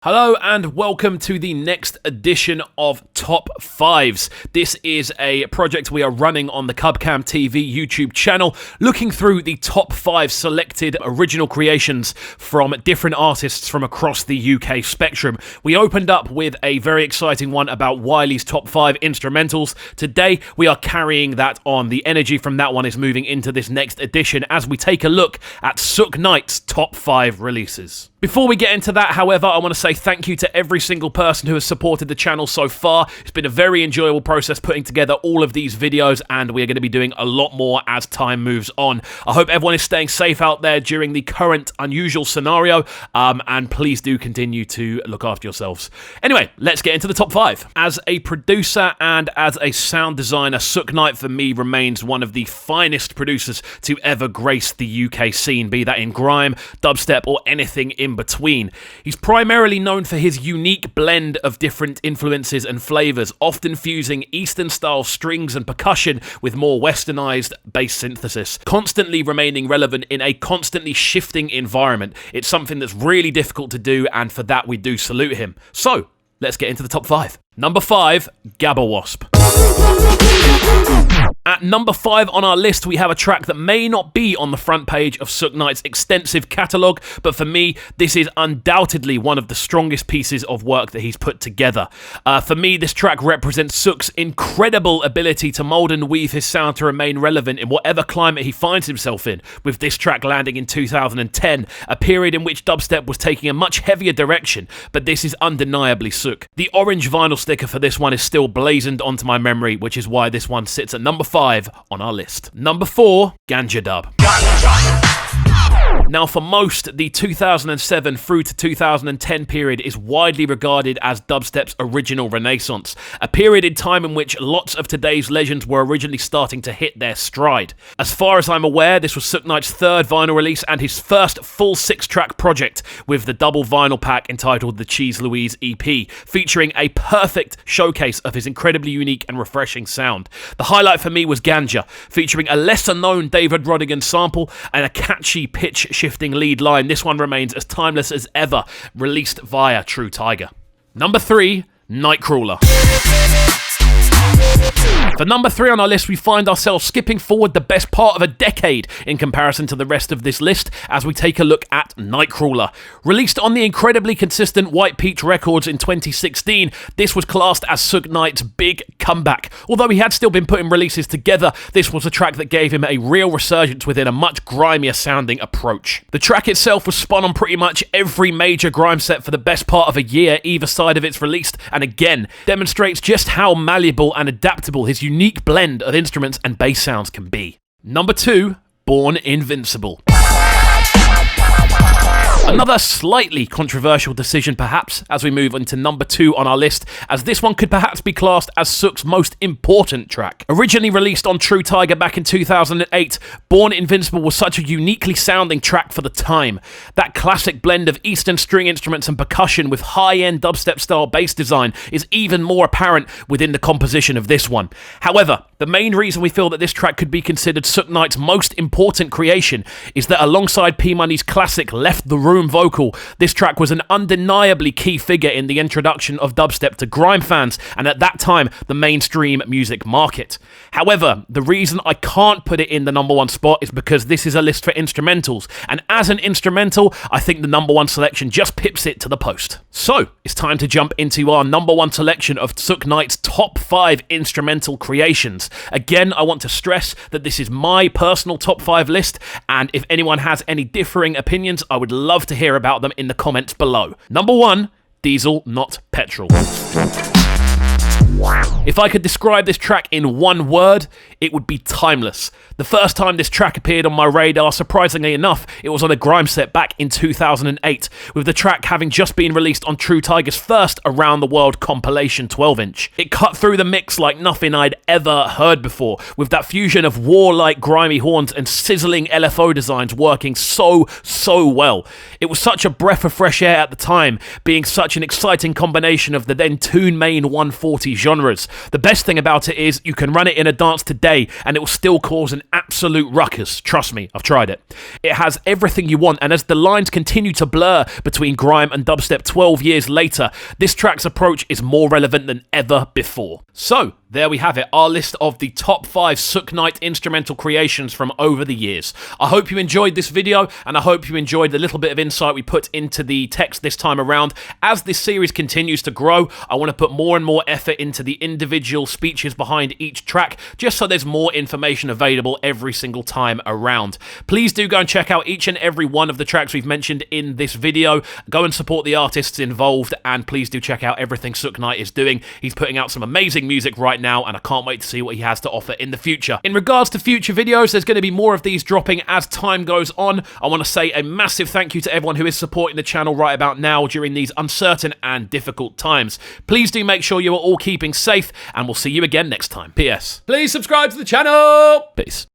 Hello and welcome to the next edition of Top 5s. This is a project we are running on the Cubcam TV YouTube channel, looking through the top 5 selected original creations from different artists from across the UK spectrum. We opened up with a very exciting one about Wiley's top 5 instrumentals. Today we are carrying that on. The energy from that one is moving into this next edition as we take a look at Sukh Knight's top 5 releases. Before we get into that, however, I want to say thank you to every single person who has supported the channel so far. It's been a very enjoyable process putting together all of these videos, and we are going to be doing a lot more as time moves on. I hope everyone is staying safe out there during the current unusual scenario, and please do continue to look after yourselves. Anyway, let's get into the top 5. As a producer and as a sound designer, Sukh Knight for me remains one of the finest producers to ever grace the UK scene, be that in grime, dubstep, or anything in between. He's primarily known for his unique blend of different influences and flavors, often fusing Eastern style strings and percussion with more westernized bass synthesis, constantly remaining relevant in a constantly shifting environment. It's something that's really difficult to do, and for that we do salute him. So let's get into the top 5. Number 5, GAMBA WASP. At number 5 on our list, we have a track that may not be on the front page of Sukh Knight's extensive catalogue, but for me, this is undoubtedly one of the strongest pieces of work that he's put together. For me, this track represents Sukh's incredible ability to mould and weave his sound to remain relevant in whatever climate he finds himself in, with this track landing in 2010, a period in which dubstep was taking a much heavier direction, but this is undeniably Sukh. The orange vinyl sticker for this one is still blazoned onto my memory, which is why this one sits at number 5 on our list. Number 4, Ganja Dub. Now, for most, the 2007 through to 2010 period is widely regarded as dubstep's original renaissance, a period in time in which lots of today's legends were originally starting to hit their stride. As far as I'm aware, this was Sukh Knight's 3rd vinyl release and his first full 6-track project, with the double vinyl pack entitled the Cheese Louise EP, featuring a perfect showcase of his incredibly unique and refreshing sound. The highlight for me was Ganja, featuring a lesser-known David Rodigan sample and a catchy pitch-shifting lead line. This one remains as timeless as ever, released via True Tiger. Number 3, Nightcrawler. For number 3 on our list, we find ourselves skipping forward the best part of a decade in comparison to the rest of this list as we take a look at Nightcrawler. Released on the incredibly consistent White Peach Records in 2016, this was classed as Sukh Knight's big comeback. Although he had still been putting releases together, this was a track that gave him a real resurgence within a much grimier sounding approach. The track itself was spun on pretty much every major grime set for the best part of a year either side of its release, and again demonstrates just how malleable and adaptable his unique blend of instruments and bass sounds can be. Number 2, Born Invincible. Another slightly controversial decision perhaps as we move into number 2 on our list, as this one could perhaps be classed as Sukh's most important track. Originally released on True Tiger back in 2008, Born Invincible was such a uniquely sounding track for the time. That classic blend of Eastern string instruments and percussion with high-end dubstep style bass design is even more apparent within the composition of this one. However, the main reason we feel that this track could be considered Sukh Knight's most important creation is that alongside P Money's classic Left the Room vocal, this track was an undeniably key figure in the introduction of dubstep to grime fans and at that time the mainstream music market. However, the reason I can't put it in the number 1 spot is because this is a list for instrumentals, and as an instrumental, I think the number 1 selection just pips it to the post. So, it's time to jump into our number 1 selection of Sukh Knight's top 5 instrumental creations. Again, I want to stress that this is my personal top 5 list, and if anyone has any differing opinions, I would love to hear about them in the comments below. Number 1, Diesel, Not Petrol. If I could describe this track in one word, it would be timeless. The first time this track appeared on my radar, surprisingly enough, it was on a grime set back in 2008, with the track having just been released on True Tiger's first Around the World compilation 12-inch. It cut through the mix like nothing I'd ever heard before, with that fusion of warlike grimy horns and sizzling LFO designs working so well. It was such a breath of fresh air at the time, being such an exciting combination of the then Tune Main 140 genre genres. The best thing about it is you can run it in a dance today and it will still cause an absolute ruckus. Trust me, I've tried it. It has everything you want, and as the lines continue to blur between grime and dubstep 12 years later, this track's approach is more relevant than ever before. So, there we have it, our list of the top 5 Sukh Knight instrumental creations from over the years. I hope you enjoyed this video, and I hope you enjoyed the little bit of insight we put into the text this time around. As this series continues to grow, I want to put more and more effort into the individual speeches behind each track, just so there's more information available every single time around. Please do go and check out each and every one of the tracks we've mentioned in this video. Go and support the artists involved, and please do check out everything Sukh Knight is doing. He's putting out some amazing music right now, and I can't wait to see what he has to offer in the future. In regards to future videos, there's going to be more of these dropping as time goes on. I want to say a massive thank you to everyone who is supporting the channel right about now during these uncertain and difficult times. Please do make sure you are all keeping safe, and we'll see you again next time. P.S. Please subscribe to the channel! Peace.